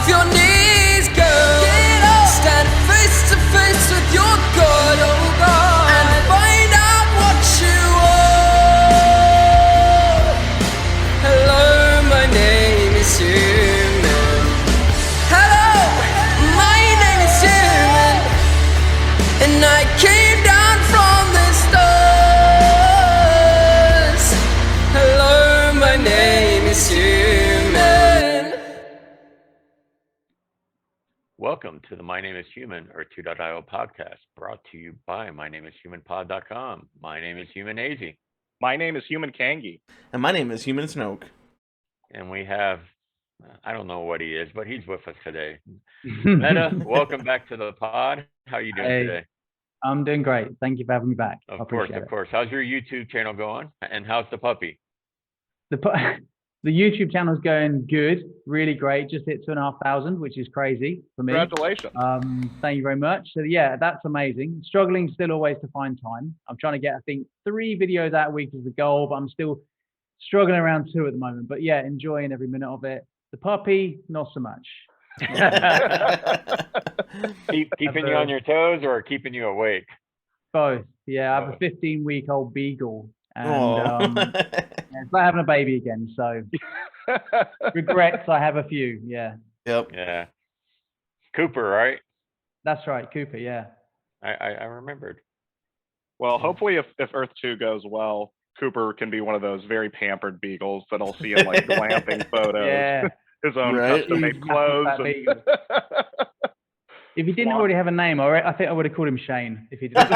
off your knees, girl. Get up. Stand face to face with your God, oh God, and find out what you are. Hello, my name is Human. Hello, my name is Human, and I came down from the stars. Hello, my name is Human. Welcome to the My Name is Human, Earth2.io podcast, brought to you by MyNameIsHumanPod.com. My name is Human AZ. My name is Human Kangi. And my name is Human Snoke. And we have, I don't know what he is, but he's with us today. Meta, welcome back to the pod. How are you doing today? I'm doing great. Thank you for having me back. Of course. How's your YouTube channel going? And how's the puppy? The YouTube channel's going good, really great. Just hit 2,500, which is crazy for me. Congratulations. Thank you very much. So yeah, that's amazing. Struggling still always to find time. I'm trying to get, I think, 3 videos out a week is the goal, but I'm still struggling around 2 at the moment. But yeah, enjoying every minute of it. The puppy, not so much. Keeping you on your toes or keeping you awake? Both. Yeah, I have a 15-week-old beagle. And it's like having a baby again. So regrets, I have a few. Yeah. Yep. Yeah. Cooper, right? That's right, Cooper. Yeah. I remembered. Well, hopefully, if Earth2 goes well, Cooper can be one of those very pampered beagles that I'll see in like glamping photos. Yeah. His own Right. custom-made clothes. If he didn't already have a name, I think I would have called him Shane. If he didn't.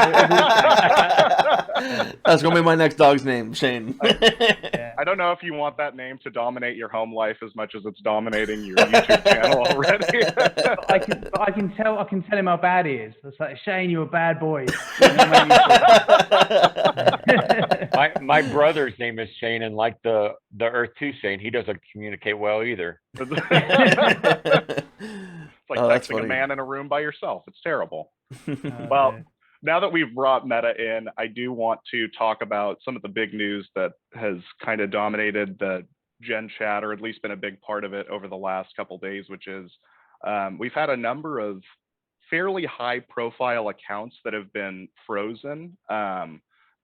That's gonna be my next dog's name, Shane. Yeah. I don't know if you want that name to dominate your home life as much as it's dominating your YouTube channel already. I can tell him how bad he is. It's like, Shane, you're a bad boy. My brother's name is Shane, and like the Earth2 Shane, he doesn't communicate well either. It's like texting a man in a room by yourself. It's terrible. Well, now that we've brought Meta in, I do want to talk about some of the big news that has kind of dominated the Gen Chat, or at least been a big part of it over the last couple days, which is we've had a number of fairly high-profile accounts that have been frozen.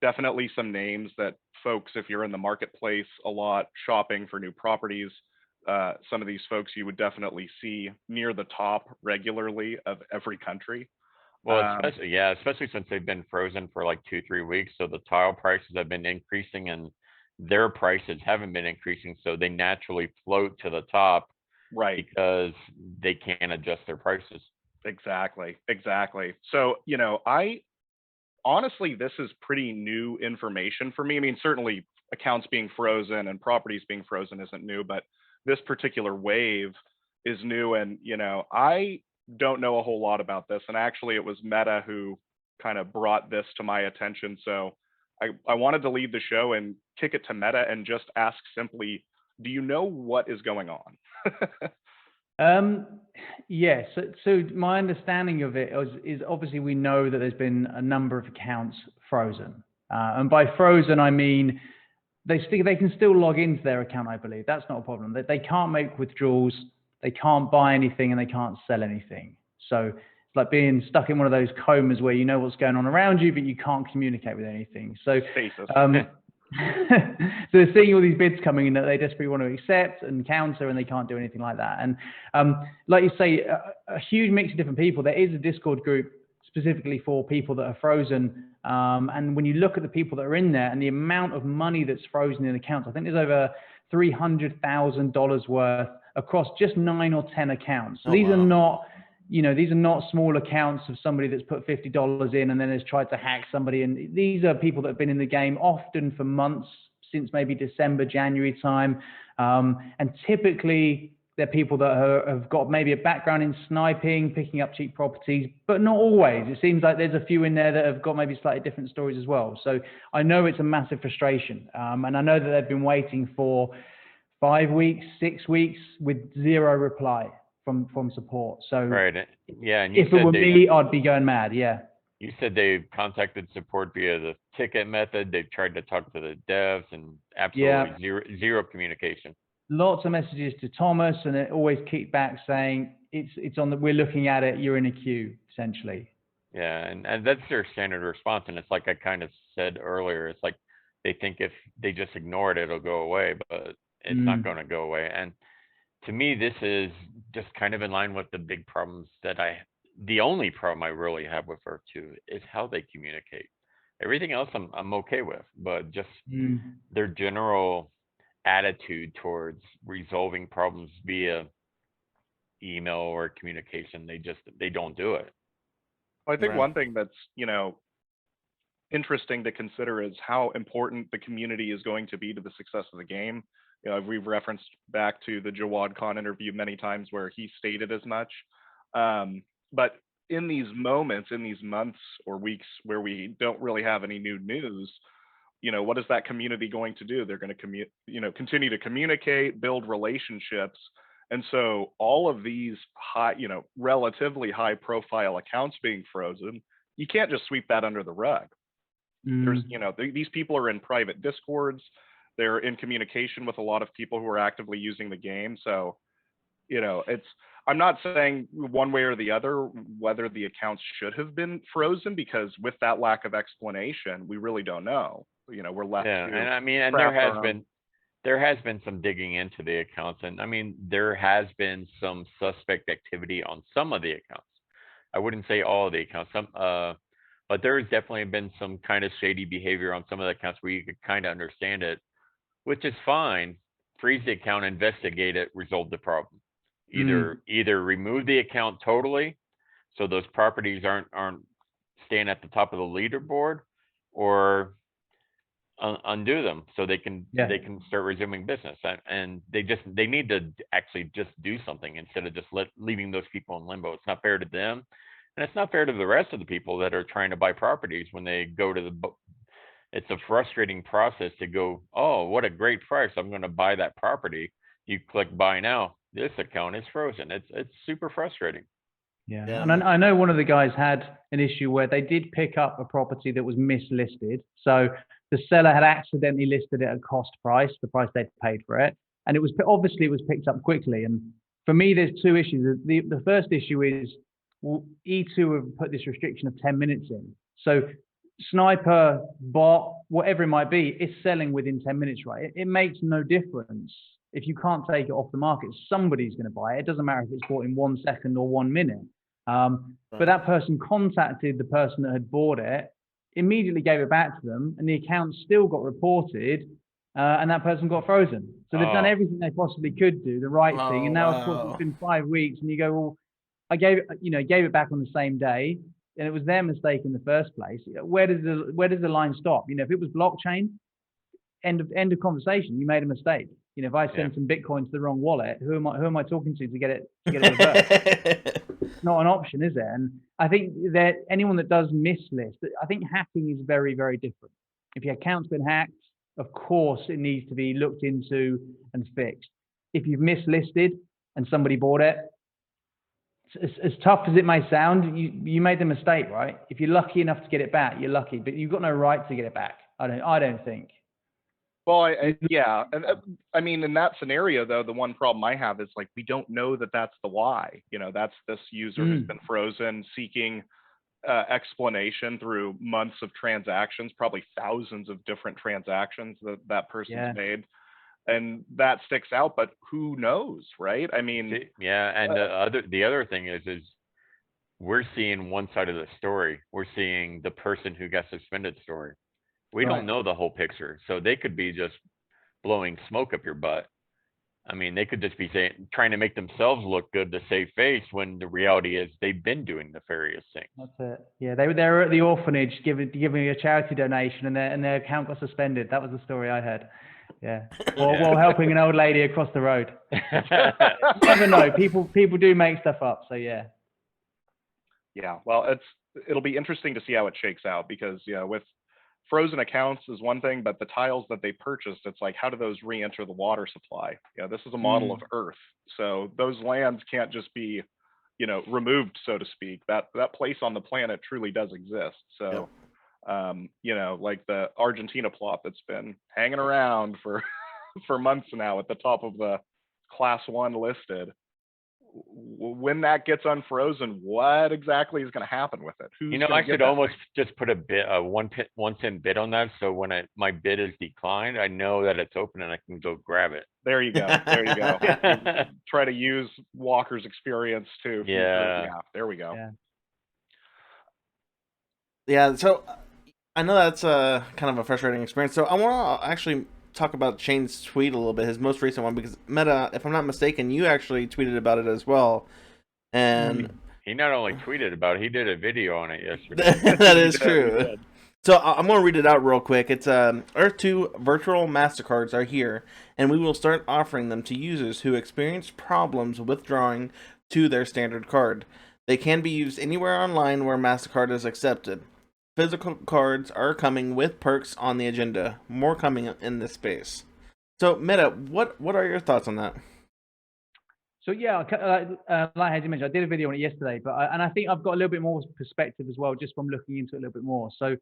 Definitely some names that folks, if you're in the marketplace a lot, shopping for new properties, some of these folks you would definitely see near the top regularly of every country. Well, especially since they've been frozen for like 2-3 weeks. So the tile prices have been increasing and their prices haven't been increasing. So they naturally float to the top, right? Because they can't adjust their prices. Exactly. So, honestly, this is pretty new information for me. I mean, certainly accounts being frozen and properties being frozen isn't new, but this particular wave is new. And, I don't know a whole lot about this. And actually, it was Meta who kind of brought this to my attention. So I wanted to lead the show and kick it to Meta and just ask simply, do you know what is going on? Yes. So my understanding of it is obviously we know that there's been a number of accounts frozen. And by frozen, I mean, they can still log into their account, I believe. That's not a problem. They can't make withdrawals, they can't buy anything, and they can't sell anything. So it's like being stuck in one of those comas where you know what's going on around you, but you can't communicate with anything. So, so they're seeing all these bids coming in that they desperately want to accept and counter, and they can't do anything like that. And like you say, a huge mix of different people. There is a Discord group specifically for people that are frozen. And when you look at the people that are in there and the amount of money that's frozen in accounts, I think there's over $300,000 worth across just 9 or 10 accounts. So these are not, these are not small accounts of somebody that's put $50 in and then has tried to hack somebody. And these are people that have been in the game often for months, since maybe December, January time. And typically they're people that have got maybe a background in sniping, picking up cheap properties, but not always. It seems like there's a few in there that have got maybe slightly different stories as well. So I know it's a massive frustration. And I know that they've been waiting for 5 weeks, 6 weeks with zero reply from support. So right. Yeah. And if it were me, I'd be going mad. Yeah. You said they've contacted support via the ticket method. They've tried to talk to the devs and absolutely zero communication. lots of messages to Thomas, and it always kicked back saying it's on the, we're looking at it, you're in a queue, essentially. Yeah, and that's their standard response. And it's like I kind of said earlier, it's like they think if they just ignore it, it'll go away, but it's not going to go away. And to me, this is just kind of in line with the big problems that the only problem I really have with Earth2 is how they communicate. Everything else I'm okay with, but just their general attitude towards resolving problems via email or communication, they don't do it. Well, I think Right. one thing that's, interesting to consider is how important the community is going to be to the success of the game. We've referenced back to the Jawad Khan interview many times where he stated as much. But in these moments, in these months or weeks where we don't really have any new news, what is that community going to do? They're going to continue to communicate, build relationships. And so all of these high, relatively high profile accounts being frozen, you can't just sweep that under the rug. There's, these people are in private discords. They're in communication with a lot of people who are actively using the game. So, I'm not saying one way or the other whether the accounts should have been frozen, because with that lack of explanation, we really don't know. We're left. Yeah, to and I mean, and there has been some digging into the accounts, and I mean, there has been some suspect activity on some of the accounts. I wouldn't say all of the accounts. But there's definitely been some kind of shady behavior on some of the accounts where you could kind of understand it, which is fine. Freeze the account, investigate it, resolve the problem. Either remove the account totally, so those properties aren't staying at the top of the leaderboard, or undo them so they can start resuming business. And they need to actually just do something instead of just leaving those people in limbo. It's not fair to them. And it's not fair to the rest of the people that are trying to buy properties when they go to it's a frustrating process to go, oh, what a great price, I'm going to buy that property. You click buy now, this account is frozen. It's super frustrating. Yeah. And I know one of the guys had an issue where they did pick up a property that was mislisted. So the seller had accidentally listed it at cost price, the price they'd paid for it. And it was picked up quickly. And for me, there's two issues. The first issue is, E2 have put this restriction of 10 minutes in. So sniper, bot, whatever it might be, it's selling within 10 minutes, right? It makes no difference. If you can't take it off the market, somebody's going to buy it. It doesn't matter if it's bought in 1 second or 1 minute. But that person contacted the person that had bought it, immediately gave it back to them, and the account still got reported, and that person got frozen. So they've done everything they possibly could do, the right thing. And now, of course, it's been 5 weeks, and you go, well, I gave it back on the same day, and it was their mistake in the first place. Where does the line stop? If it was blockchain, end of conversation. You made a mistake. If I send some Bitcoin to the wrong wallet, who am I talking to get it reversed? It's not an option, is it? And I think that anyone that does mislist, I think hacking is very, very different. If your account's been hacked, of course it needs to be looked into and fixed. If you've mislisted and somebody bought it, as tough as it may sound, you made the mistake, right? If you're lucky enough to get it back, you're lucky, but you've got no right to get it back. I don't think. Well, yeah, and I mean, in that scenario, though, the one problem I have is we don't know that that's the why. That's this user who's been frozen, seeking explanation through months of transactions, probably thousands of different transactions that person's made. And that sticks out, but who knows, right? I mean, yeah. And the other thing is we're seeing one side of the story. We're seeing the person who got suspended story. We don't know the whole picture, so they could be just blowing smoke up your butt. I mean, they could just be trying to make themselves look good to save face, when the reality is they've been doing nefarious things. That's it. Yeah, they were at the orphanage giving a charity donation, and their account got suspended. That was the story I heard. Yeah, while helping an old lady across the road. You never know. People do make stuff up. So yeah. Yeah. Well, it'll be interesting to see how it shakes out, because with frozen accounts is one thing, but the tiles that they purchased, it's how do those re-enter the water supply? This is a model of Earth, so those lands can't just be, removed, so to speak. That place on the planet truly does exist. So, like the Argentina plot that's been hanging around for for months now at the top of the class 1 listed. When that gets unfrozen, what exactly is going to happen with it? Who's I gonna get should that almost thing? just put a 1 cent bid on that. So when my bid is declined, I know that it's open and I can go grab it. There you go. There you go. Try to use Walker's experience too. Yeah. There we go. Yeah. Yeah, so I know that's kind of a frustrating experience. So I want to actually talk about Shane's tweet a little bit, his most recent one, because Meta, if I'm not mistaken, you actually tweeted about it as well. And he not only tweeted about it, he did a video on it yesterday. that is He true. did. So I'm going to read it out real quick. It's Earth2 virtual MasterCards are here, and we will start offering them to users who experience problems withdrawing to their standard card. They can be used anywhere online where MasterCard is accepted. Physical cards are coming with perks on the agenda. More coming in this space. So, Meta, what are your thoughts on that? So yeah, like as you mentioned, I did a video on it yesterday, but I think I've got a little bit more perspective as well, just from looking into it a little bit more. So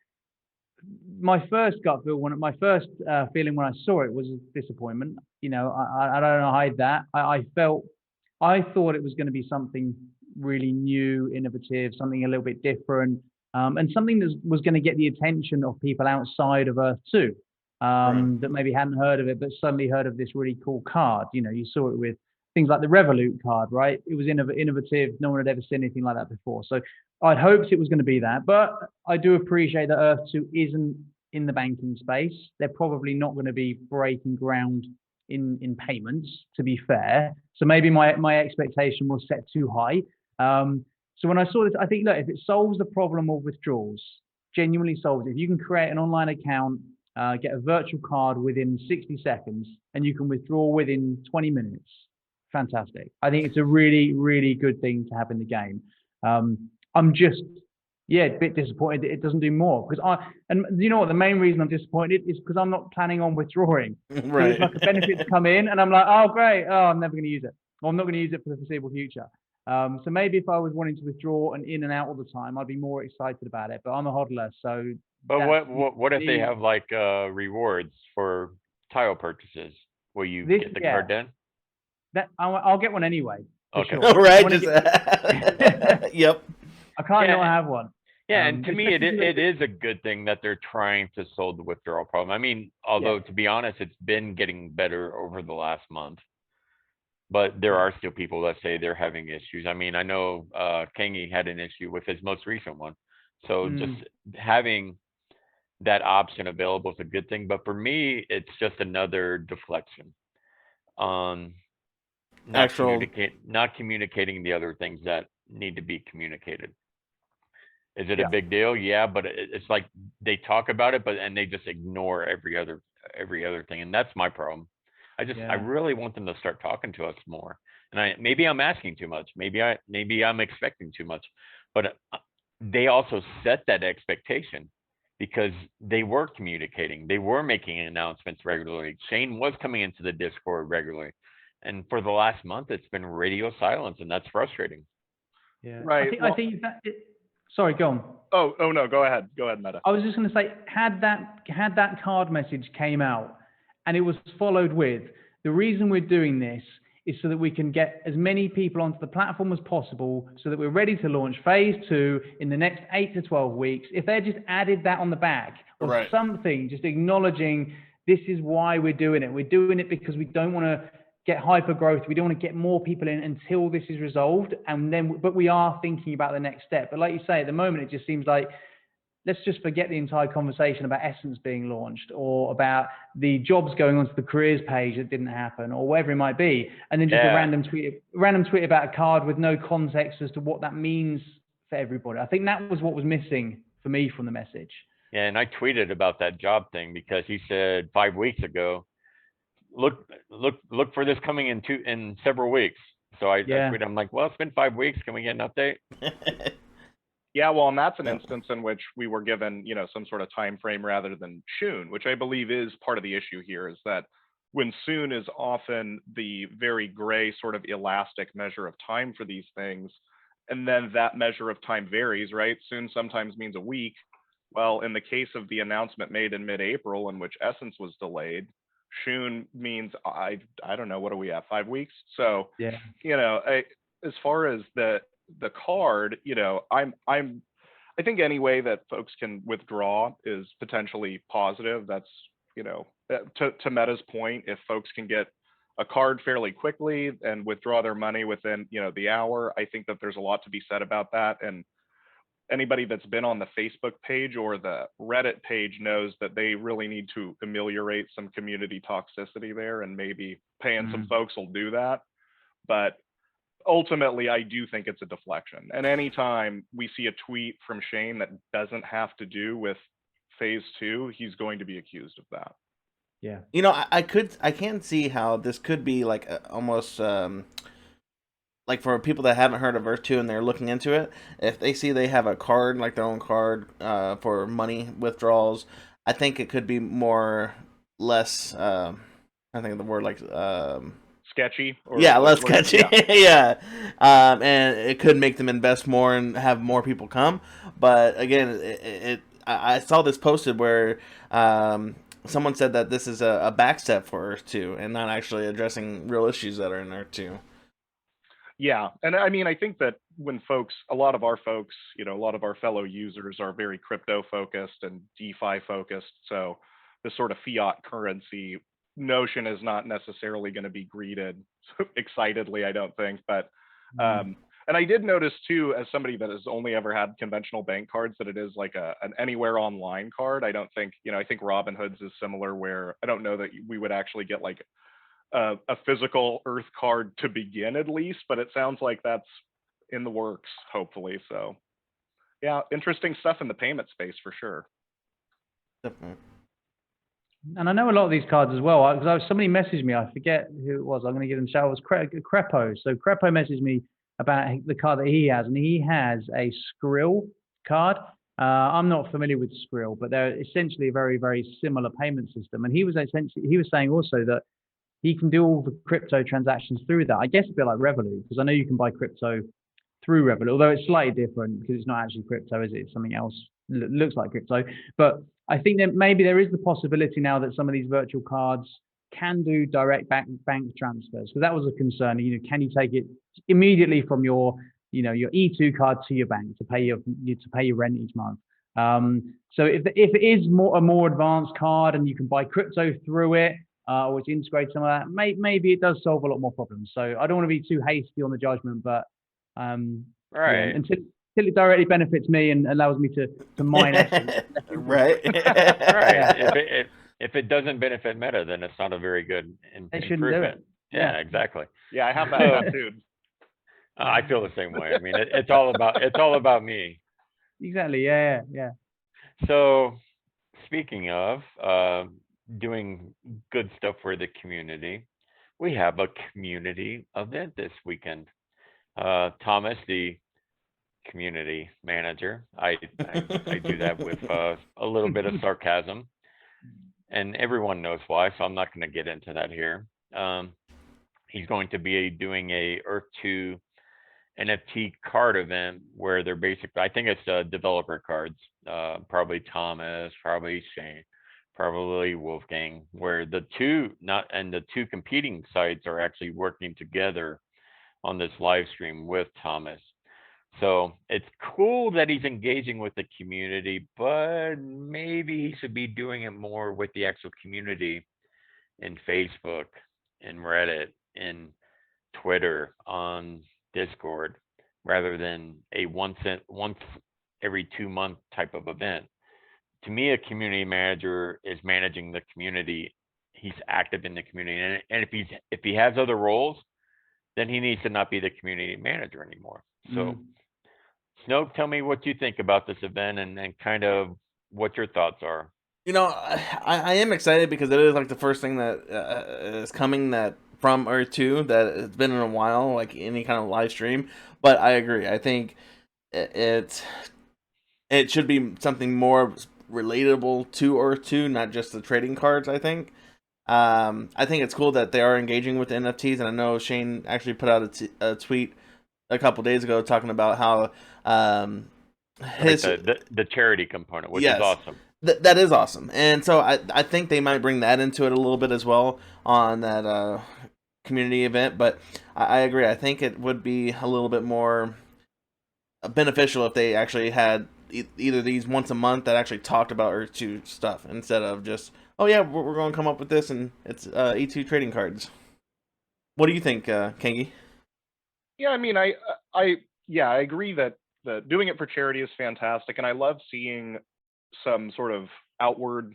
my first gut feel, my first feeling when I saw it was disappointment. I don't hide that. I thought it was going to be something really new, innovative, something a little bit different. And something that was going to get the attention of people outside of Earth 2 that maybe hadn't heard of it, but suddenly heard of this really cool card. You saw it with things like the Revolut card, right? It was innovative. No one had ever seen anything like that before. So I'd hoped it was going to be that. But I do appreciate that Earth 2 isn't in the banking space. They're probably not going to be breaking ground in payments, to be fair. So maybe my expectation was set too high. So when I saw this, I think, look, if it solves the problem of withdrawals, genuinely solves it. If you can create an online account, get a virtual card within 60 seconds, and you can withdraw within 20 minutes, fantastic. I think it's a really, really good thing to have in the game. I'm just, a bit disappointed that it doesn't do more. And you know what, the main reason I'm disappointed is because I'm not planning on withdrawing. Right. So it's like a benefit to come in, and I'm like, oh, great. Oh, I'm never going to use it. Or I'm not going to use it for the foreseeable future. So maybe if I was wanting to withdraw and in and out all the time, I'd be more excited about it. But I'm a hodler, so. But what if they have like rewards for tile purchases? Will you get the card then? I'll get one anyway. Okay. Sure. Right. Yep. I can't not have one. Yeah, and to me, it is a good thing that they're trying to solve the withdrawal problem. I mean, although to be honest, it's been getting better over the last month. But there are still people that say they're having issues. I mean, I know Kangi had an issue with his most recent one. So just having that option available is a good thing. But for me, it's just another deflection on not communicating the other things that need to be communicated. Is it a big deal? Yeah, but it's like they talk about it, and they just ignore every other thing, and that's my problem. I really want them to start talking to us more. And maybe I'm asking too much. Maybe I'm expecting too much. But they also set that expectation because they were communicating. They were making announcements regularly. Shane was coming into the Discord regularly. And for the last month, it's been radio silence, and that's frustrating. Yeah. Right. I think sorry, go on. Oh no, go ahead, Meta. I was just going to say, had that card message came out and it was followed with, the reason we're doing this is so that we can get as many people onto the platform as possible so that we're ready to launch phase 2 in the next 8 to 12 weeks. If they just added that on the back or something, just acknowledging this is why we're doing it. We're doing it because we don't want to get hyper growth. We don't want to get more people in until this is resolved. But we are thinking about the next step. But like you say, at the moment, it just seems like, let's just forget the entire conversation about Essence being launched or about the jobs going onto the careers page that didn't happen or whatever it might be. And then just a random tweet about a card with no context as to what that means for everybody. I think that was what was missing for me from the message. Yeah, and I tweeted about that job thing because he said 5 weeks ago, look for this coming in several weeks. So I tweeted, I'm like, well, it's been 5 weeks. Can we get an update? Yeah, well, and that's an instance in which we were given, some sort of time frame rather than soon, which I believe is part of the issue here, is that when soon is often the very gray sort of elastic measure of time for these things, and then that measure of time varies, right? Soon sometimes means a week. Well, in the case of the announcement made in mid-April in which Essence was delayed, Shun means I don't know, what are we at, 5 weeks? So Yeah. as far as the card, I think any way that folks can withdraw is potentially positive. That's to Meta's point, if folks can get a card fairly quickly and withdraw their money within the hour, I think that there's a lot to be said about that. And anybody that's been on the Facebook page or the Reddit page knows that they really need to ameliorate some community toxicity there, and maybe paying some folks will do that. But ultimately, I do think it's a deflection. And anytime we see a tweet from Shane that doesn't have to do with phase 2, he's going to be accused of that. Yeah. I can see how this could be like almost like for people that haven't heard of Earth2 and they're looking into it, if they see they have a card, like their own card for money withdrawals, I think it could be less, I think of the word like sketchy. Less sketchy. Yeah. And it could make them invest more and have more people come. But again, I saw this posted where someone said that this is a backstep for Earth2 and not actually addressing real issues that are in Earth2. Yeah, and I mean, I think that when a lot of our folks, a lot of our fellow users are very crypto focused and DeFi focused. So the sort of fiat currency notion is not necessarily going to be greeted excitedly, I don't think. But and I did notice too, as somebody that has only ever had conventional bank cards, that it is like an anywhere online card. I don't think, I think Robinhood's is similar, where I don't know that we would actually get like a physical Earth card to begin, at least, but it sounds like that's in the works, hopefully. So yeah, interesting stuff in the payment space for sure. Definitely. And I know a lot of these cards as well, because somebody messaged me, I forget who it was, I'm going to give them a shout. It was Crepo. So Crepo messaged me about the card that he has, and he has a Skrill card. I'm not familiar with Skrill, but they're essentially a very, very similar payment system. And he was saying also that he can do all the crypto transactions through that. I guess a bit like Revolut, because I know you can buy crypto through Revolut, although it's slightly different because it's not actually crypto, is it? It's something else. Looks like crypto. But I think that maybe there is the possibility now that some of these virtual cards can do direct bank transfers, because that was a concern. Can you take it immediately from your E2 card to your bank to pay your rent each month? So if it is a more advanced card and you can buy crypto through it, or it's integrated some of that, maybe it does solve a lot more problems. So I don't want to be too hasty on the judgment, but right. Until it directly benefits me and allows me to mine assets. Right. Right. If it doesn't benefit Meta, then it's not a very good improvement. Yeah, exactly. Yeah, I have that tattooed. I feel the same way. I mean, it's all about me. Exactly. Yeah. So, speaking of doing good stuff for the community, we have a community event this weekend. Thomas, the community manager, I do that with a little bit of sarcasm, and everyone knows why, so I'm not going to get into that here. He's going to be doing a Earth2 NFT card event where they're basically, I think it's developer cards, probably Thomas, probably Shane, probably Wolfgang, where the two competing sites are actually working together on this live stream with Thomas. So it's cool that he's engaging with the community, but maybe he should be doing it more with the actual community in Facebook, in Reddit, in Twitter, on Discord, rather than a once every 2 month type of event. To me, a community manager is managing the community. He's active in the community, and if he has other roles, then he needs to not be the community manager anymore. So, Snoke, tell me what you think about this event and kind of what your thoughts are. I am excited because it is like the first thing that is coming from Earth2 that it's been in a while, like any kind of live stream. But I agree. I think it should be something more relatable to Earth2, not just the trading cards. I think it's cool that they are engaging with the NFTs, and I know Shane actually put out a tweet a couple days ago talking about how the charity component, which is awesome. That is awesome. And so I think they might bring that into it a little bit as well on that community event. But I agree. I think it would be a little bit more beneficial if they actually had either these once a month that actually talked about Earth2 stuff instead of just, oh yeah, we're going to come up with this and it's E2 trading cards. What do you think, Kengi? Yeah, I mean, I agree that doing it for charity is fantastic, and I love seeing some sort of outward,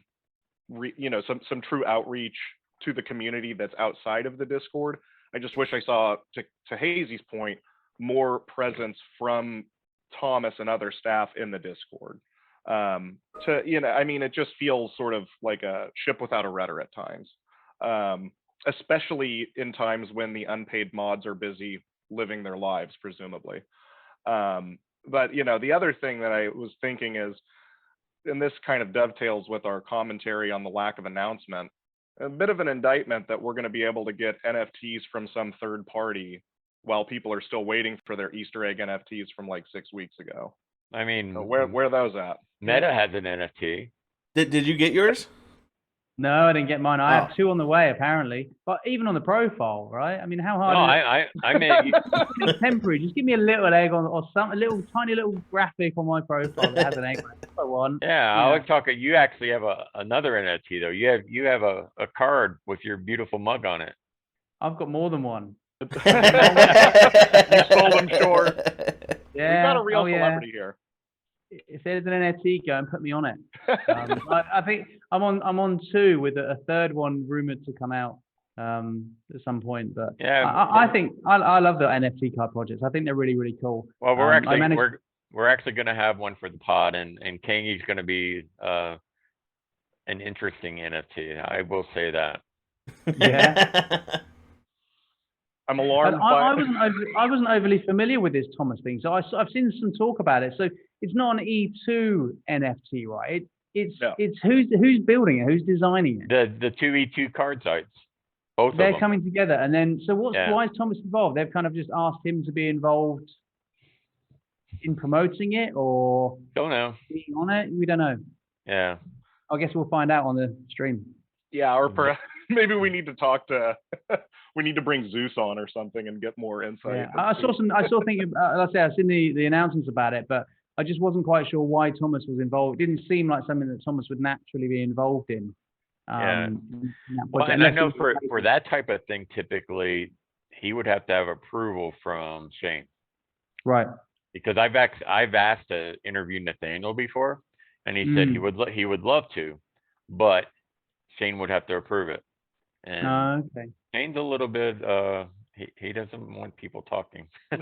some true outreach to the community that's outside of the Discord. I just wish I saw, to Hazy's point, more presence from Thomas and other staff in the Discord. I mean, it just feels sort of like a ship without a rudder at times, especially in times when the unpaid mods are busy living their lives, presumably. But the other thing that I was thinking is, and this kind of dovetails with our commentary on the lack of announcement, a bit of an indictment that we're going to be able to get NFTs from some third party while people are still waiting for their Easter egg NFTs from like 6 weeks ago. I mean, so where are those at? Meta has an NFT. Did you get yours? No, I didn't get mine. I have 2 on the way, apparently. But even on the profile, right? I mean, how hard? No, I mean, it's temporary. Just give me a little egg or some, a tiny little graphic on my profile that has an egg. That's what I want. Yeah, I was talking. You actually have another NFT though. You have a card with your beautiful mug on it. I've got more than one. You sold them short. Yeah. We've got a real celebrity here. If there's an NFT, go and put me on it. I think I'm on 2 with a third one rumored to come out at some point. But yeah, I think I love the NFT card projects. I think they're really, really cool. Well, we're actually going to have one for the pod, and Kangi's going to be an interesting NFT. I will say that. Yeah. I'm alarmed. I wasn't overly familiar with this Thomas thing, so I've seen some talk about it. So it's not an E2 NFT, right? It's who's building it, who's designing it. The 2 E2 card sites, both they're of them. coming together, and then so why is Thomas involved? They've kind of just asked him to be involved in promoting it, or don't know, being on it. We don't know. Yeah, I guess we'll find out on the stream. Yeah, or maybe we need to talk to. We need to bring Zeus on or something and get more insight. Yeah. I saw thinking. Let's say I've seen the announcements about it, but I just wasn't quite sure why Thomas was involved. It didn't seem like something that Thomas would naturally be involved in. Well, and I know for that type of thing, typically he would have to have approval from Shane. Right. Because I've asked to interview Nathaniel before, and he said he would love to, but Shane would have to approve it. And okay. Shane's a little bit he doesn't want people talking. Do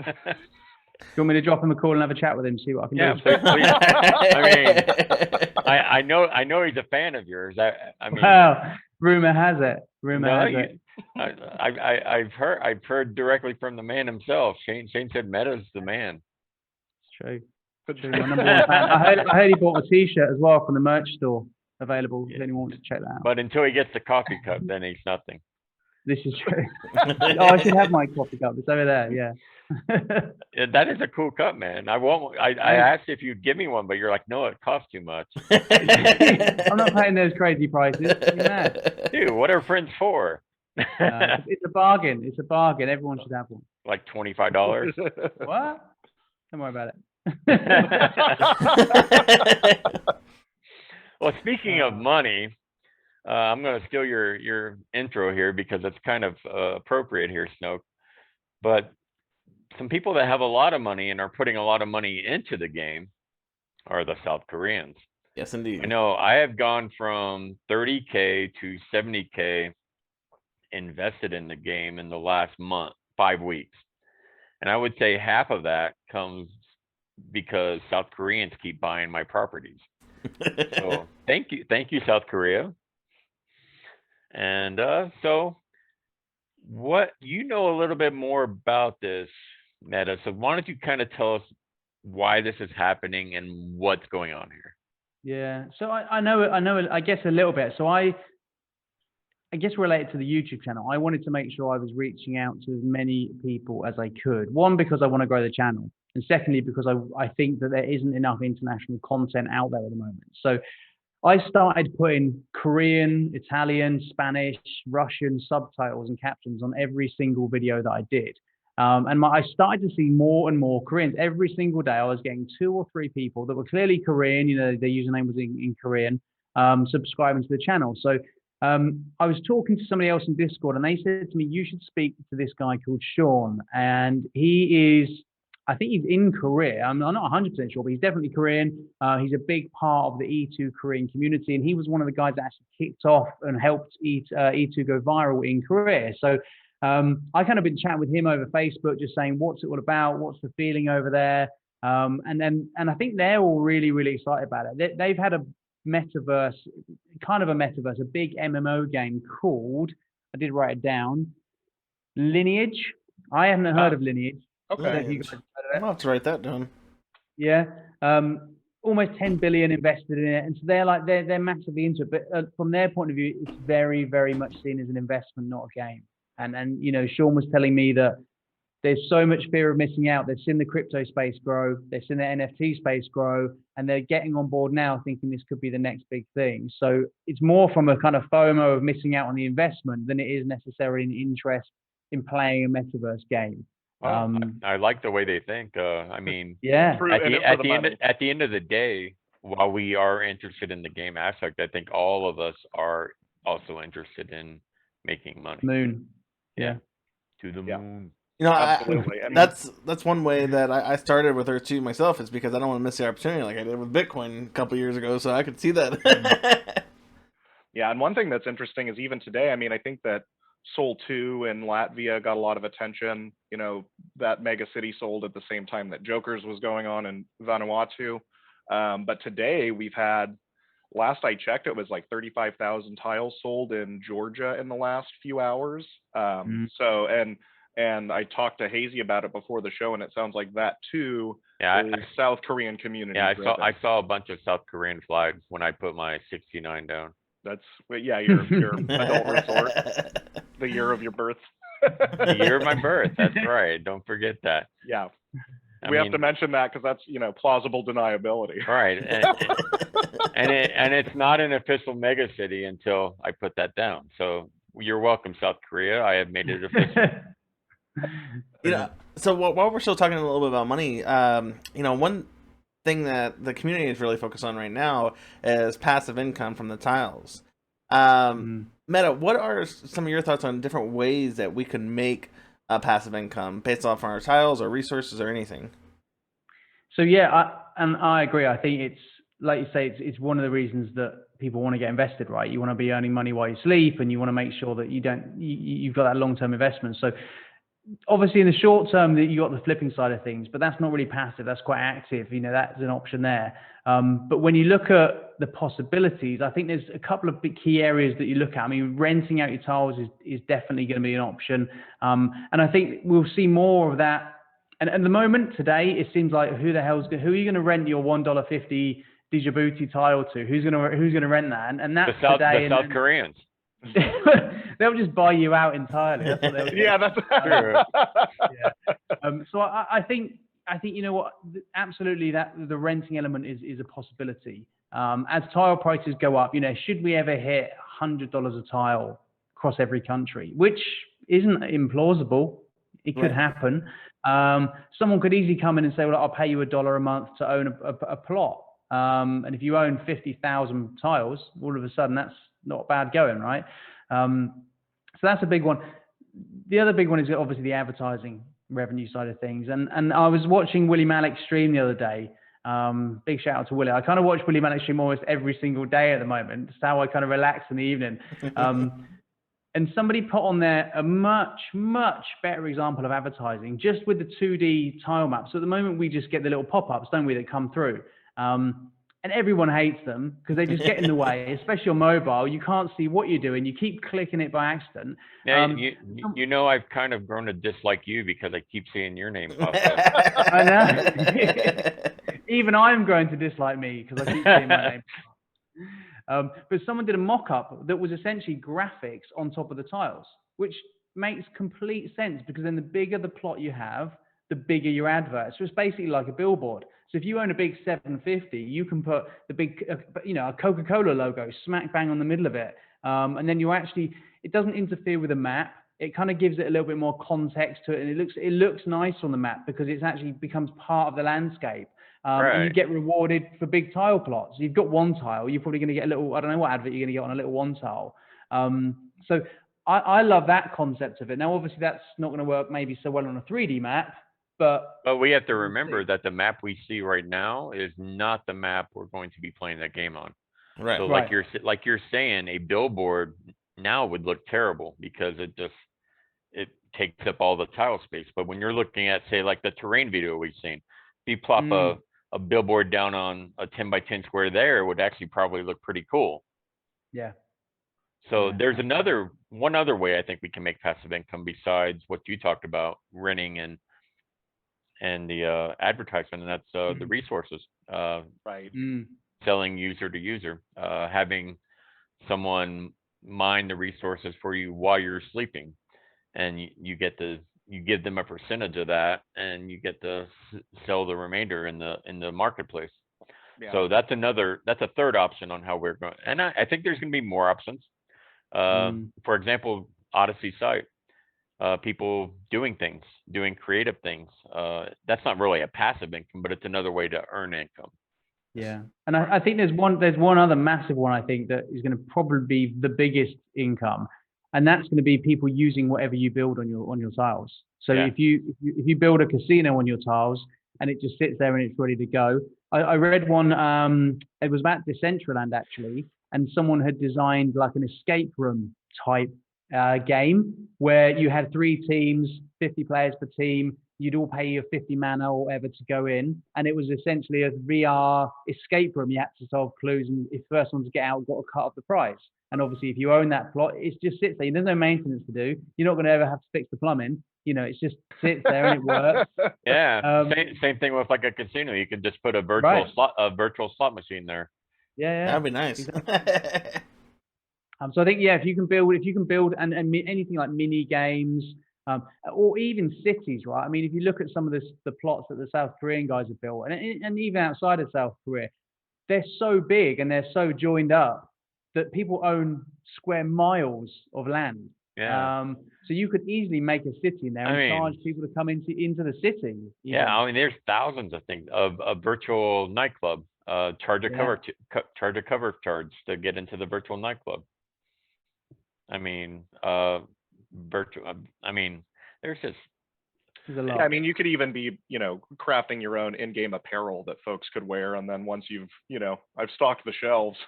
you want me to drop him a call and have a chat with him, see what I can do? Yeah, please. I mean, I know he's a fan of yours. I mean, well, rumor has it. I've heard directly from the man himself. Shane said Meta's the man. It's true. My number 1 fan. I heard he bought a T-shirt as well from the merch store available. If anyone wants to check that out. But until he gets the coffee cup, then he's nothing. This is true. I should have my coffee cup. It's over there. Yeah. That is a cool cup, man. I asked if you'd give me one, but you're like, no, it costs too much. I'm not paying those crazy prices. Dude, what are friends for? It's a bargain. It's a bargain. Everyone should have one. Like $25. What? Don't worry about it. Well, speaking of money, I'm going to steal your intro here because it's kind of appropriate here, Snoke. But some people that have a lot of money and are putting a lot of money into the game are the South Koreans. Yes, indeed. I know I have gone from 30K to 70K invested in the game in the last 5 weeks. And I would say half of that comes because South Koreans keep buying my properties. So thank you, South Korea. And so what you know a little bit more about this, Meta. So why don't you kind of tell us why this is happening and what's going on here? Yeah. So I know I guess a little bit. So I guess related to the YouTube channel, I wanted to make sure I was reaching out to as many people as I could. One, because I want to grow the channel. And secondly, because I think that there isn't enough international content out there at the moment. So I started putting Korean, Italian, Spanish, Russian subtitles and captions on every single video that I did. And I started to see more and more Koreans. Every single day, I was getting 2 or 3 people that were clearly Korean, their username was in Korean, subscribing to the channel. So I was talking to somebody else in Discord, and they said to me, you should speak to this guy called Sean. And he is, I think he's in Korea. I'm not 100% sure, but he's definitely Korean. He's a big part of the E2 Korean community, and he was one of the guys that actually kicked off and helped E2 go viral in Korea. So I kind of been chatting with him over Facebook, just saying, what's it all about? What's the feeling over there? And I think they're all really, really excited about it. They've had a metaverse, a big MMO game called, I did write it down, Lineage. I haven't heard of Lineage. Okay. I'm gonna have to write that down. Yeah. Almost 10 billion invested in it, and so they're massively into it. But from their point of view, it's very, very much seen as an investment, not a game. And Sean was telling me that there's so much fear of missing out. They've seen the crypto space grow, they've seen the NFT space grow, and they're getting on board now, thinking this could be the next big thing. So it's more from a kind of FOMO of missing out on the investment than it is necessarily an interest in playing a metaverse game. I like the way they think. I mean, yeah. At the end of the day, while we are interested in the game aspect, I think all of us are also interested in making money. Moon. Yeah. To the moon. Absolutely. That's one way that I started with Earth2 myself, is because I don't want to miss the opportunity like I did with Bitcoin a couple years ago. So I could see that. Yeah, and one thing that's interesting is even today, I mean, I think that Sol 2 in Latvia got a lot of attention. That mega city sold at the same time that Jokers was going on in Vanuatu. But today we've had, last I checked, it was like 35,000 tiles sold in Georgia in the last few hours. So, and I talked to Hazy about it before the show, and it sounds like that too is South Korean community. Yeah, I saw a bunch of South Korean flags when I put my 69 down. That's your adult resort, the year of your birth. The year of my birth. That's right. Don't forget that. Yeah, we have to mention that because that's plausible deniability. Right, and it's not an official mega city until I put that down. So you're welcome, South Korea. I have made it official. So while we're still talking a little bit about money, one thing that the community is really focused on right now is passive income from the tiles. Meta, what are some of your thoughts on different ways that we can make passive income based off our tiles or resources or anything? So yeah, I agree. I think it's, like you say, it's one of the reasons that people want to get invested, right? You want to be earning money while you sleep, and you want to make sure that you've got that long-term investment. So obviously in the short term that you got the flipping side of things, but that's not really passive, that's quite active. That's an option there. But when you look at the possibilities, I think there's a couple of big key areas that you look at. I mean, renting out your tiles is definitely going to be an option. And I think we'll see more of that. And at the moment today, it seems like who are you going to rent your $1.50 Djibouti tile to? Who's going to rent that? And that's the South Koreans. They'll just buy you out entirely. That's what they'll do. Yeah, that's true. Yeah. So I think what, absolutely, that the renting element is a possibility. As tile prices go up, should we ever hit $100 a tile across every country, which isn't implausible, it could happen. Someone could easily come in and say, well, I'll pay you $1 a month to own a plot. And if you own 50,000 tiles, all of a sudden that's not bad going, right? So that's a big one. The other big one is obviously the advertising revenue side of things. And I was watching Willie Malik's stream the other day. Big shout out to Willie. I kind of watch Willie Malik's stream almost every single day at the moment. It's how I kind of relax in the evening. And somebody put on there a much, much better example of advertising just with the 2D tile maps. So at the moment, we just get the little pop-ups, don't we, that come through. And everyone hates them because they just get in the way, especially on mobile. You can't see what you're doing. You keep clicking it by accident. Yeah, I've kind of grown to dislike you because I keep seeing your name pop up. I know. Even I'm growing to dislike me because I keep seeing my name. But someone did a mock-up that was essentially graphics on top of the tiles, which makes complete sense because then the bigger the plot you have, the bigger your advert. So it's basically like a billboard. So if you own a big 750, you can put the big, a Coca-Cola logo smack bang on the middle of it. And then it doesn't interfere with the map. It kind of gives it a little bit more context to it, and it looks nice on the map because it's actually becomes part of the landscape. And you get rewarded for big tile plots. You've got one tile, you're probably going to get a little, I don't know what advert you're going to get on a little one tile. So I love that concept of it. Now, obviously, that's not going to work maybe so well on a 3D map, but we have to remember that the map we see right now is not the map we're going to be playing that game on. Right. So like you're saying, a billboard now would look terrible because it takes up all the tile space. But when you're looking at, say, like the terrain video we've seen, if you plop a billboard down on a 10 by 10 square there, it would actually probably look pretty cool. Yeah. So there's one other way I think we can make passive income besides what you talked about, renting and the advertisement, and that's the resources. Right. Selling user to user, having someone mine the resources for you while you're sleeping, and you give them a percentage of that, and you get to sell the remainder in the marketplace. Yeah. So that's a third option on how we're going, and I think there's going to be more options. For example, Odyssey site, people doing creative things. That's not really a passive income, but it's another way to earn income. Yeah, and I think there's one other massive one I think that is going to probably be the biggest income, and that's going to be people using whatever you build on your tiles. So if you build a casino on your tiles and it just sits there and it's ready to go. I read one. It was about Decentraland actually, and someone had designed like an escape room type game where you had 3 teams, 50 players per team. You'd all pay your 50 mana or whatever to go in, and it was essentially a VR escape room. You had to solve clues, and if the first one to get out got a cut of the prize. And obviously, if you own that plot, it just sits there. There's no maintenance to do. You're not going to ever have to fix the plumbing. It just sits there and it works. Yeah, same thing with like a casino. You could just put a virtual slot machine there. Yeah, that'd be nice. Exactly. So I think if you can build and anything like mini games. Or even cities, right? I mean, if you look at some of the plots that the South Korean guys have built, and even outside of South Korea, they're so big and they're so joined up that people own square miles of land. Yeah. So you could easily make a city in there and charge people to come into the city. Yeah, I mean, there's thousands of things of a virtual nightclub. Charge a cover charge to get into the virtual nightclub. I mean, there's a lot. Yeah, I mean, you could even be, crafting your own in-game apparel that folks could wear, and then once you've, I've stocked the shelves,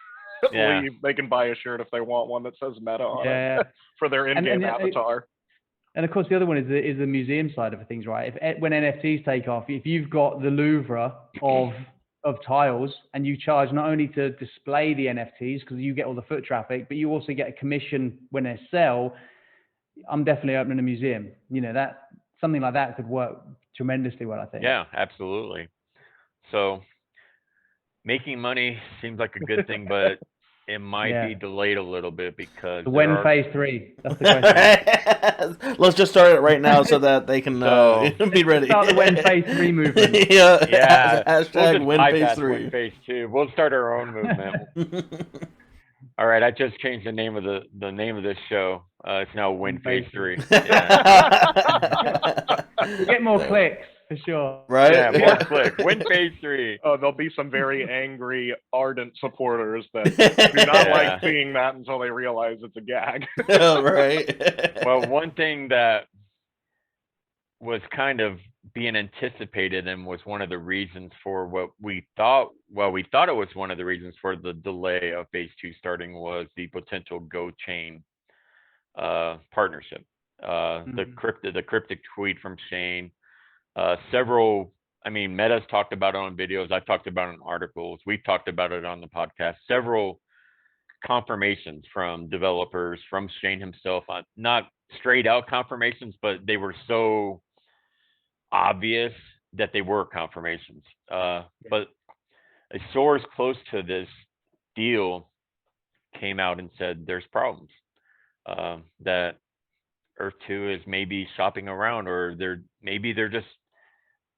they can buy a shirt if they want one that says Meta on it for their in-game avatar. And of course, the other one is the museum side of things, right? When NFTs take off, if you've got the Louvre of tiles and you charge not only to display the NFTs because you get all the foot traffic, but you also get a commission when they sell. I'm definitely opening a museum. That something like that could work tremendously well, I think. Yeah, absolutely. So making money seems like a good thing, but it might be delayed a little bit because when phase 3? That's the question. Let's just start it right now so that they can be ready. Start the when phase 3 movement. Yeah. Hashtag when phase 3. When phase 2. We'll start our own movement. All right, I just changed the name of this show. It's now Win Phase 3. We'll get more clicks for sure. Right? Yeah, more clicks. Win Phase 3. Oh, there'll be some very angry, ardent supporters that do not like seeing that until they realize it's a gag. Right. Well, one thing that was kind of being anticipated and was one of the reasons for what we thought it was one of the reasons for the delay of phase 2 starting was the potential GoChain partnership. The cryptic tweet from Shane. Meta's talked about it on videos. I've talked about it in articles. We've talked about it on the podcast. Several confirmations from developers, from Shane himself, not straight out confirmations, but they were so obvious that they were confirmations. But a source close to this deal came out and said there's problems, that Earth2 is maybe shopping around, or they're just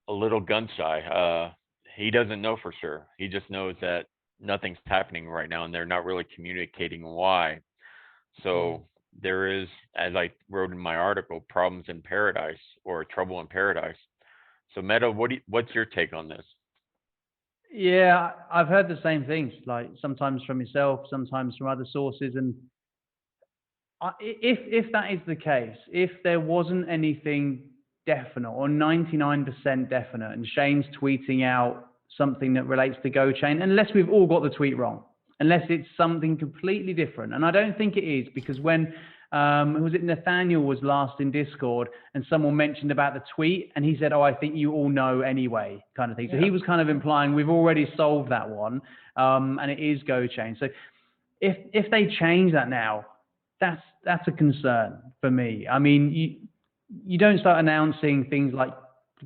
a little gun shy. He doesn't know for sure. He just knows that nothing's happening right now, and they're not really communicating why. So there is, as I wrote in my article, problems in paradise or trouble in paradise. So Meta, what's your take on this? Yeah, I've heard the same things, like sometimes from yourself, sometimes from other sources, and if that is the case, if there wasn't anything definite or 99% definite, and Shane's tweeting out something that relates to GoChain, unless we've all got the tweet wrong, unless it's something completely different, and I don't think it is, because when who was it, Nathaniel was last in Discord, and someone mentioned about the tweet, and he said, "Oh, I think you all know anyway," kind of thing. So he was kind of implying we've already solved that one, and it is GoChain. So if they change that now, that's a concern for me. I mean, you don't start announcing things like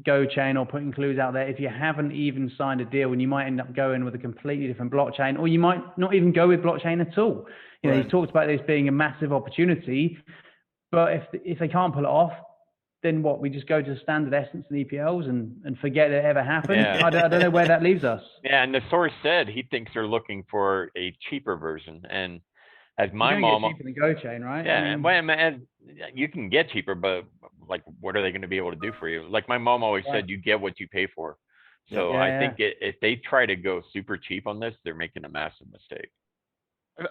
GoChain or putting clues out there if you haven't even signed a deal, and you might end up going with a completely different blockchain, or you might not even go with blockchain at all. You know, he's talked about this being a massive opportunity, but if they can't pull it off, then what? We just go to standard Essence and EPLs and forget it ever happened. Yeah. I don't know where that leaves us. Yeah, and the source said he thinks they're looking for a cheaper version. And as my You're mom, gonna get cheaper than GoChain, right? yeah, I mean, well, man, you can get cheaper, but like, what are they going to be able to do for you? Like my mom always said, you get what you pay for. So I think if they try to go super cheap on this, they're making a massive mistake.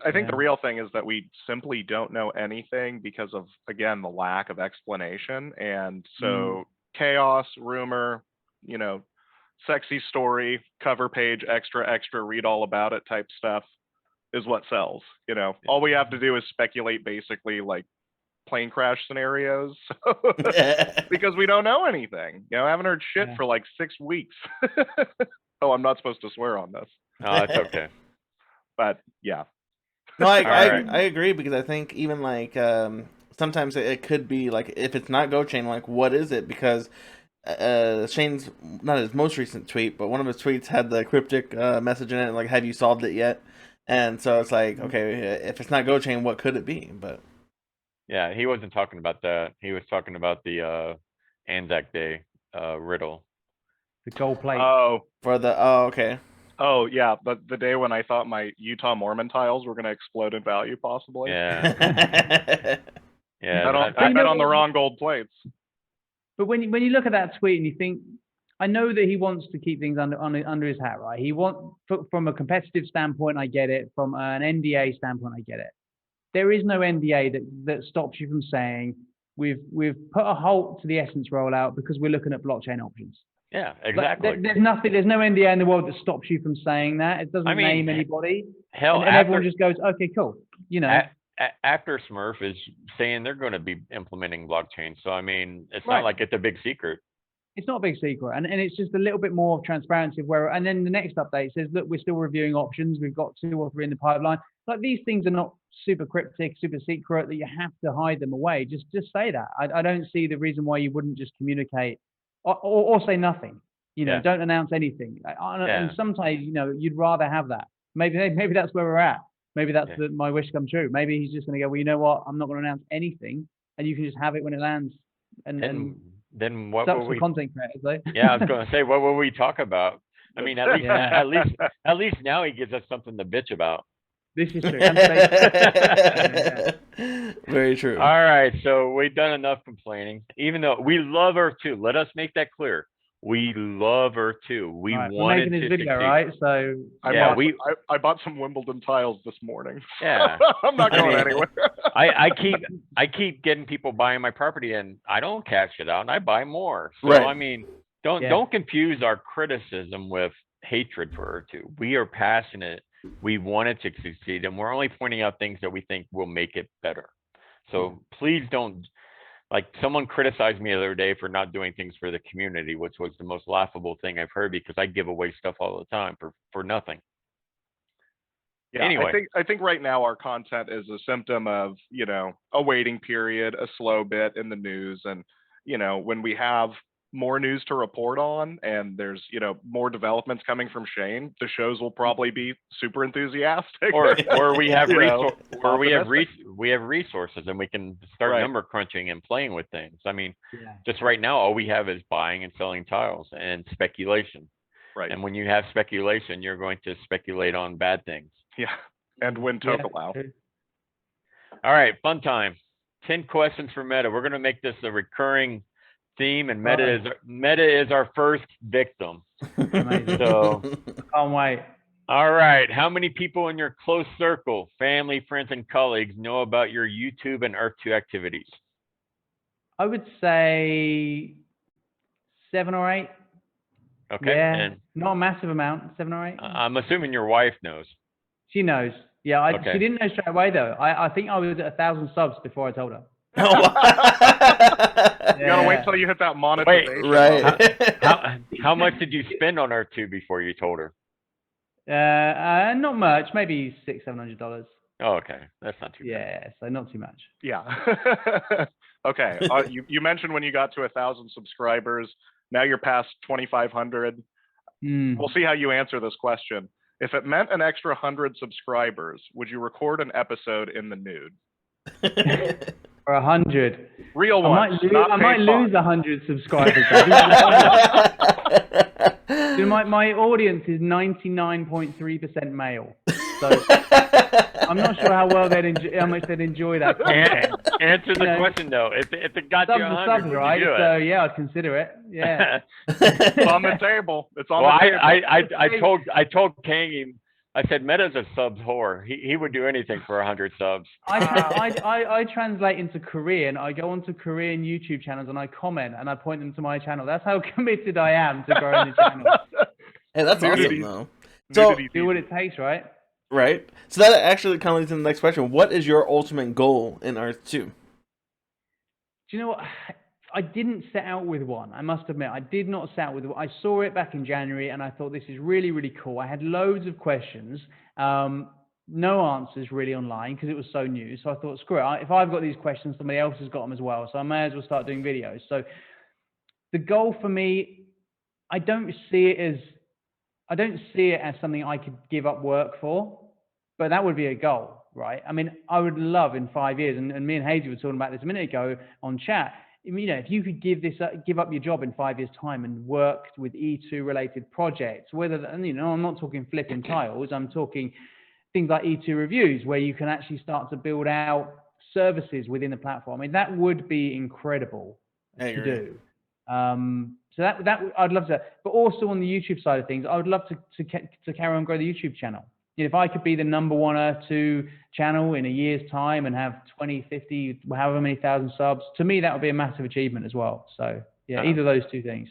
I think the real thing is that we simply don't know anything because of, again, the lack of explanation. And so chaos, rumor, you know, sexy story, cover page, extra, read all about it type stuff is what sells. You know, all we have to do is speculate, basically, like plane crash scenarios because we don't know anything. You know, I haven't heard shit for like 6 weeks. Oh, I'm not supposed to swear on this. No, that's okay. But yeah. No, I right. agree, because I think even like sometimes it could be like, if it's not GoChain, like what is it? Because Shane's, not his most recent tweet, but one of his tweets had the cryptic message in it, like, have you solved it yet? And so it's like, okay, if it's not GoChain, what could it be? But yeah, he wasn't talking about that. He was talking about the Anzac Day riddle. the gold plate. okay. Oh yeah, but the day when I thought my Utah Mormon tiles were going to explode in value, possibly. Yeah. Yeah. I bet on the wrong gold plates. But when you look at that tweet and you think, I know that he wants to keep things under his hat, right? From a competitive standpoint, I get it. From an NDA standpoint, I get it. There is no NDA that stops you from saying we've put a halt to the Essence rollout because we're looking at blockchain options. Yeah, exactly. There's no NDA in the world that stops you from saying that. It doesn't name anybody. Hell, and everyone just goes, okay, cool. You know. After Smurf is saying they're going to be implementing blockchain, so I mean, it's not like it's a big secret. It's not a big secret, and it's just a little bit more transparency and then the next update says, look, we're still reviewing options. We've got 2 or 3 in the pipeline. Like, these things are not super cryptic, super secret that you have to hide them away. Just say that. I don't see the reason why you wouldn't just communicate or say nothing. You know, don't announce anything. And sometimes, you know, you'd rather have that. Maybe that's where we're at. Maybe that's my wish come true. Maybe he's just going to go, well, you know what? I'm not going to announce anything, and you can just have it when it lands. And then what will we? Content creators, though. Yeah, I was going to say, what will we talk about? I mean, at least now he gives us something to bitch about. This is true. Very true. All right, so we've done enough complaining. Even though we love Earth2, let us make that clear. We love Earth2. We wanted making this to video, succeed. right? So I bought some Wimbledon tiles this morning. Yeah, I'm not going anywhere. I keep getting people buying my property, and I don't cash it out, and I buy more. So I mean, don't confuse our criticism with hatred for Earth2. We are passionate. We want it to succeed, and we're only pointing out things that we think will make it better. So please don't. Like, someone criticized me the other day for not doing things for the community, which was the most laughable thing I've heard, because I give away stuff all the time for nothing. Yeah, anyway, I think right now our content is a symptom of, you know, a waiting period, a slow bit in the news, and, you know, when we have more news to report on, and there's more developments coming from Shane, the shows will probably be super enthusiastic. Or we have optimistic. we have resources, and we can start Right. number crunching and playing with things. I mean, Yeah. just right now, all we have is buying and selling tiles and speculation. Right. And when you have speculation, you're going to speculate on bad things. Yeah. And win Yeah, Tokelau. true. All right, fun time. 10 questions for Meta. We're going to make this a recurring theme, and Meta is our first victim. Amazing. So, Can't wait. all right. How many people in your close circle, family, friends, and colleagues know about your YouTube and Earth2 activities? I would say 7 or 8. Okay. Yeah, And not a massive amount, 7 or 8. I'm assuming your wife knows. She knows. Yeah, Okay. she didn't know straight away though. I think I was at 1,000 subs before I told her. You gotta wait till you hit that monetization. Right. How much did you spend on Earth2 before you told her? Not much, maybe $600-700. Oh, okay. That's not too bad. Yeah, so not too much. Yeah. Okay. You mentioned when you got to 1,000 subscribers. Now you're past 2,500. We'll see how you answer this question. If it meant an extra 100 subscribers, would you record an episode in the nude? For 100. Real ones. I might lose 100 subscribers. Dude, my audience is 99.3% male. So I'm not sure how much they'd enjoy that content. Answer the question though. If it got Subs you are 100, subs, would right? you do it? So yeah, I'd consider it. Yeah. It's on the table. It's on the table. I told Kangi, I said Meta's a subs whore. He would do anything for 100 subs. I translate into Korean. I go onto Korean YouTube channels and I comment and I point them to my channel. That's how committed I am to growing the channel. Hey, that's Nudity. awesome, though. So, Do what it takes, right? right. So that actually kind of leads to the next question. What is your ultimate goal in Earth 2? Do you know what? I didn't set out with one. I must admit, I did not set out with one. I saw it back in January and I thought this is really, really cool. I had loads of questions, no answers really online because it was so new. So I thought, screw it. If I've got these questions, somebody else has got them as well. So I may as well start doing videos. So the goal for me, I don't see it as something I could give up work for, but that would be a goal, right? I mean, I would love in 5 years, and me and Hazy were talking about this a minute ago on chat. If you could give up your job in 5 years' time and work with E2 related projects, I'm not talking flipping tiles, I'm talking things like E2 reviews, where you can actually start to build out services within the platform. I mean, that would be incredible to do. So that I'd love to, but also on the YouTube side of things, I would love to carry on grow the YouTube channel. If I could be the #1 Earth2 channel in a year's time and have 20, 50, however many thousand subs, to me that would be a massive achievement as well. So yeah, either of those two things.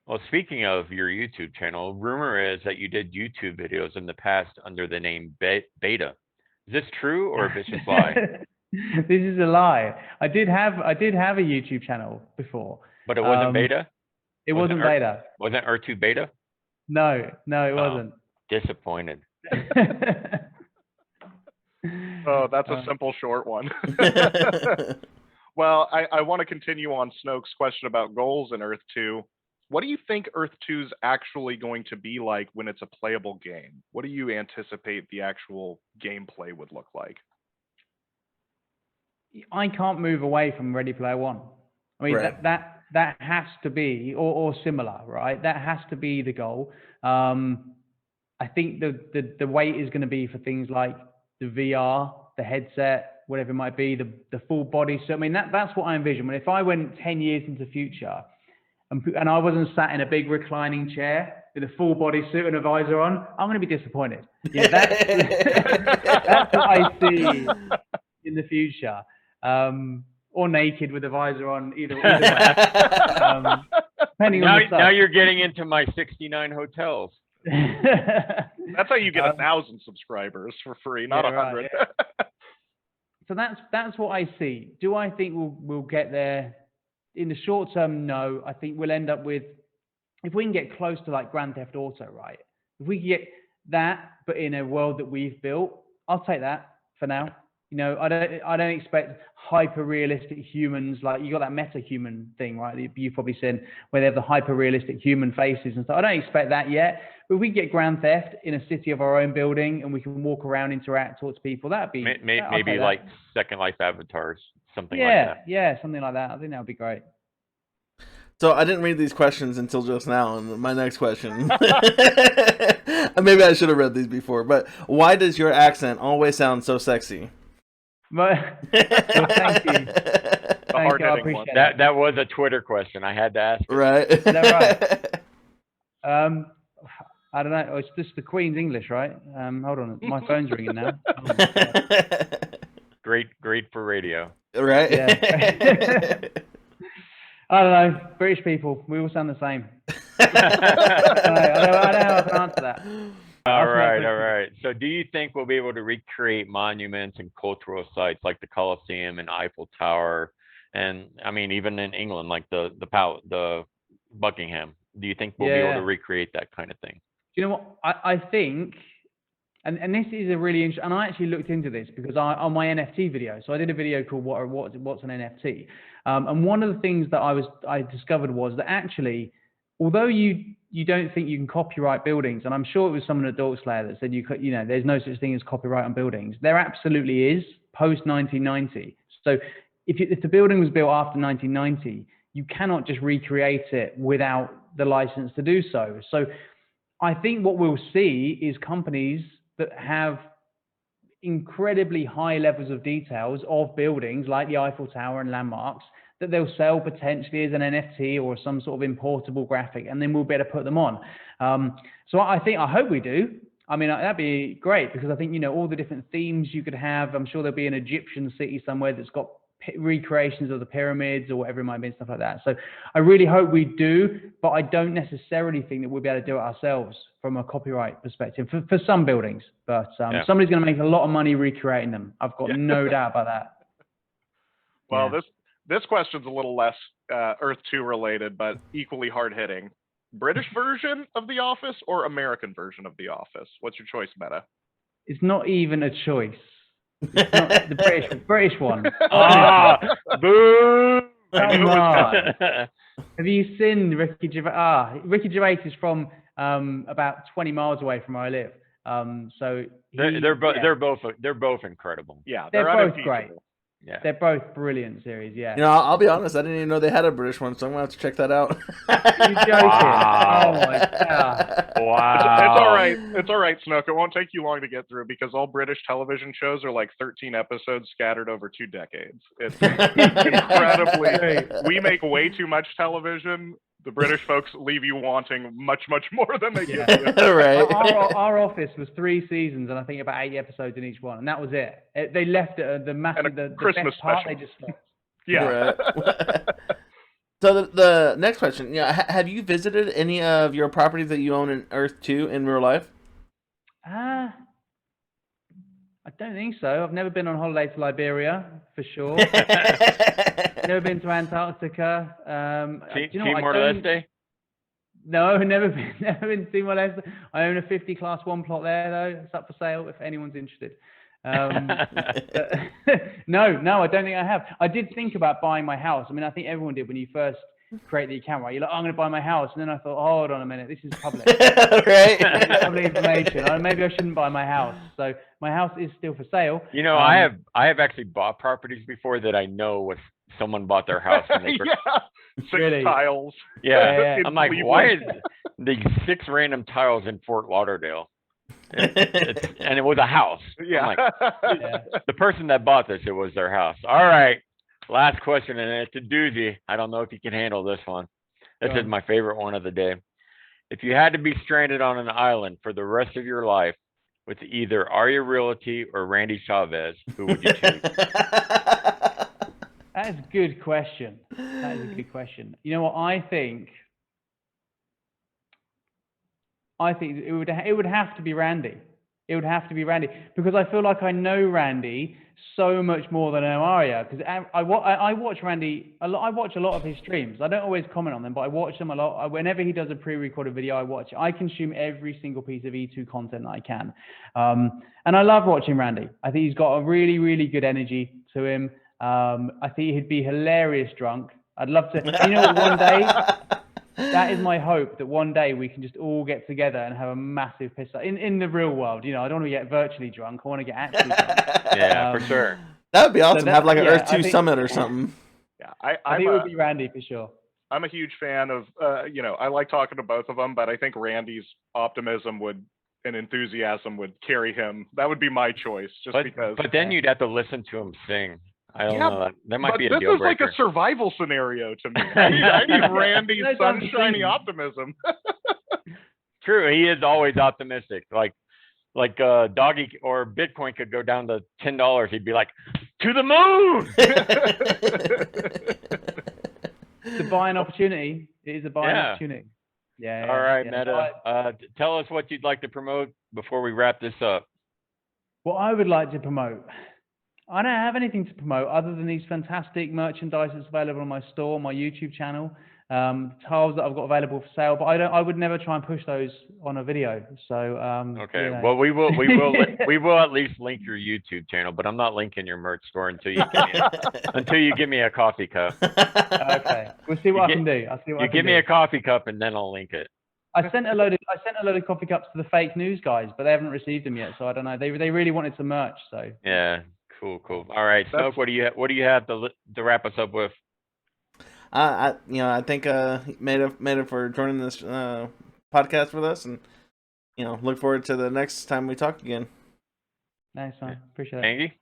Well, speaking of your YouTube channel, rumor is that you did YouTube videos in the past under the name Beta. Is this true or a vicious lie? This is a lie. I did have a YouTube channel before. But it wasn't Beta? It wasn't Beta. Wasn't Earth2 Beta? No, it wasn't. Disappointed. Oh, that's a simple, short one. Well, I want to continue on Snoke's question about goals in Earth2. What do you think Earth2 is actually going to be like when it's a playable game? What do you anticipate the actual gameplay would look like? I can't move away from Ready Player One. I mean, Right. that has to be, or similar, right? That has to be the goal. I think the wait is going to be for things like the VR, the headset, whatever it might be, the full body. So I mean, that's what I envision. But if I went 10 years into the future and I wasn't sat in a big reclining chair with a full body suit and a visor on, I'm going to be disappointed. Yeah, that's what I see in the future. Or naked with a visor on, either way. Depending on the Now you're getting into my 69 hotels. That's how you get 1,000 subscribers for free, not 100. Right, yeah. So that's what I see. Do I think we'll get there in the short term? No. I think we'll end up with, if we can get close to like Grand Theft Auto, right? If we can get that, but in a world that we've built, I'll take that for now. You know, I don't expect hyper realistic humans. Like, you got that meta human thing, right? You've probably seen where they have the hyper realistic human faces and stuff. I don't expect that yet. But if we get Grand Theft in a city of our own building and we can walk around, interact, talk to people, that'd be maybe like Second Life avatars, something like that. Yeah, something like that. I think that would be great. So I didn't read these questions until just now, and my next question. Maybe I should have read these before, but why does your accent always sound so sexy? Well, thank you. Thank you. I appreciate it. That was a Twitter question. I had to ask it. Right. Is that right? I don't know. Oh, it's just the Queen's English, right? Hold on. My phone's ringing now. Great for radio. Right? Yeah. I don't know. British people, we all sound the same. I don't know how I can answer that. All right. So do you think we'll be able to recreate monuments and cultural sites like the Colosseum and Eiffel Tower, and I mean even in England, like the Buckingham? Do you think we'll be able to recreate that kind of thing? Do you know what? I think, and this is a really interesting, and I actually looked into this because on my NFT video, so I did a video called What's an NFT? And one of the things that I discovered was that actually, although you don't think you can copyright buildings, and I'm sure it was someone at Dork Slayer that said there's no such thing as copyright on buildings. There absolutely is, post 1990. So if the building was built after 1990, you cannot just recreate it without the license to do so. So I think what we'll see is companies that have incredibly high levels of details of buildings like the Eiffel Tower and landmarks that they'll sell potentially as an NFT or some sort of importable graphic, and then we'll be able to put them on. So I hope we do. I mean, that'd be great, because I think, all the different themes you could have. I'm sure there'll be an Egyptian city somewhere that's got recreations of the pyramids or whatever it might be, and stuff like that. So I really hope we do, but I don't necessarily think that we'll be able to do it ourselves from a copyright perspective for some buildings. But somebody's going to make a lot of money recreating them. I've got no doubt about that. Well, this question's a little less Earth-2 related, but equally hard-hitting. British version of The Office or American version of The Office? What's your choice, Meta? It's not even a choice. It's not the British one. Boo! Come on. Have you seen Ricky Gervais? Ricky Gervais is from about 20 miles away from where I live. So they're both incredible. Yeah, they're both great. Yeah, they're both brilliant series. Yeah. I'll be honest. I didn't even know they had a British one, so I'm gonna have to check that out. You're joking? Wow. Oh my god! Wow. It's all right. It's all right, Snook. It won't take you long to get through, because all British television shows are like 13 episodes scattered over 2 decades. It's incredibly. We make way too much television. The British folks leave you wanting much, much more than they give you. Right. Our Office was 3 seasons, and I think about 8 episodes in each one, and that was it. They left it the massive the Christmas best part. special. They just stopped. Yeah. Right. So the next question, have you visited any of your properties that you own in Earth-2 in real life? I don't think so. I've never been on holiday to Liberia, for sure. Never been to Antarctica. Timor-Leste? No, never been to Timor-Leste. I own a 50 Class 1 plot there, though. It's up for sale if anyone's interested. No, I don't think I have. I did think about buying my house. I mean, I think everyone did when you first create the account, right? You're like, I'm going to buy my house. And then I thought, hold on a minute, this is public. Right. Public information. Maybe I shouldn't buy my house. So my house is still for sale. I have actually bought properties before that I know was someone bought their house and they Six tiles. Yeah. In I'm like, Cleveland. why is these 6 random tiles in Fort Lauderdale? And it was a house. Yeah. I'm like, the person that bought this, it was their house. All right. Last question, and it's a doozy. I don't know if you can handle this one. This is my favorite one of the day. If you had to be stranded on an island for the rest of your life with either Aria Realty or Randy Chavez, who would you choose? That is a good question. That is a good question. You know what I think? I think it would have to be Randy. It would have to be Randy, because I feel like I know Randy so much more than I know Arya. Because I watch Randy a lot. I watch a lot of his streams. I don't always comment on them, but I watch them a lot. Whenever he does a pre-recorded video, I watch it. I consume every single piece of E2 content that I can, and I love watching Randy. I think he's got a really, really good energy to him. I think he'd be hilarious drunk. I'd love to. You know, one day. That is my hope, that one day we can just all get together and have a massive piss up in the real world. You know, I don't want to get virtually drunk. I want to get actually drunk. Yeah, for sure. That would be awesome. So Have like an yeah, Earth 2 summit or something. Yeah, I think it would be Randy for sure. I'm a huge fan of, I like talking to both of them, but I think Randy's optimism and enthusiasm would carry him. That would be my choice, because. But then you'd have to listen to him sing. I don't know. That might be a deal breaker. This is like a survival scenario to me. I need Randy's sunshiny optimism. True, he is always optimistic. Like Doggy or Bitcoin could go down to $10. He'd be like, to the moon. It's a buying opportunity. It is a buying opportunity. Yeah. All right, Meta. Tell us what you'd like to promote before we wrap this up. What I would like to promote. I don't have anything to promote other than these fantastic merchandise that's available on my store, my YouTube channel, tiles that I've got available for sale. But I would never try and push those on a video. So okay, you know. well we will at least link your YouTube channel, but I'm not linking your merch store until you give me a coffee cup. Okay, we'll see what I can do. I'll see what I can give me a coffee cup and then I'll link it. I sent a load of coffee cups to the fake news guys, but they haven't received them yet. So I don't know. They really wanted some merch. So yeah. Cool. All right, Smoke. What do you have to wrap us up with? I thank Meta for joining this podcast with us, and look forward to the next time we talk again. Nice one. Appreciate it. Angie?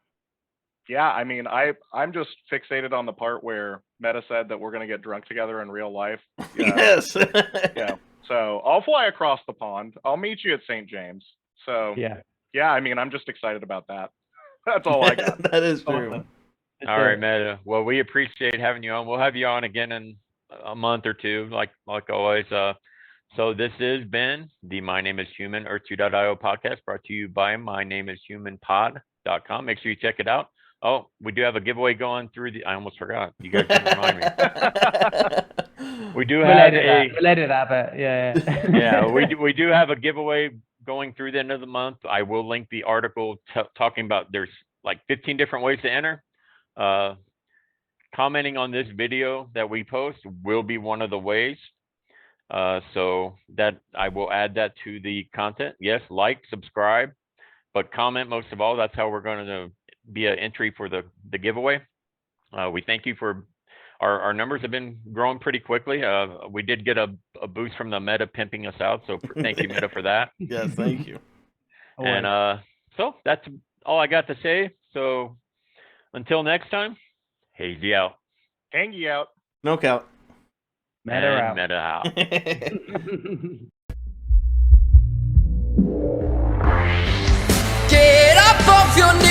Yeah, I mean, I'm just fixated on the part where Meta said that we're gonna get drunk together in real life. Yes. Yeah. So I'll fly across the pond. I'll meet you at St. James. So yeah. I mean, I'm just excited about that. That's all I got. That is true. All right, Meta. Well, we appreciate having you on. We'll have you on again in a month or two, like always. So this has been the My Name is Human Earth2.io podcast, brought to you by mynameishumanpod.com. Make sure you check it out. Oh, we do have a giveaway going through I almost forgot. You guys can remind me. We do have we'll edit that, but yeah. Yeah, we do have a giveaway going through the end of the month. I will link the article talking about there's like 15 different ways to enter. Commenting on this video that we post will be one of the ways. So that I will add that to the content. Yes, like, subscribe, but comment most of all. That's how we're going to be an entry for the giveaway. We thank you for our numbers have been growing pretty quickly. We did get a boost from the Meta pimping us out, so thank you, Meta, for that. Yes, thank you. And so that's all I got to say. So until next time, hazy out, hangy out, knockout, Meta out. Meta out. Get up off your knees.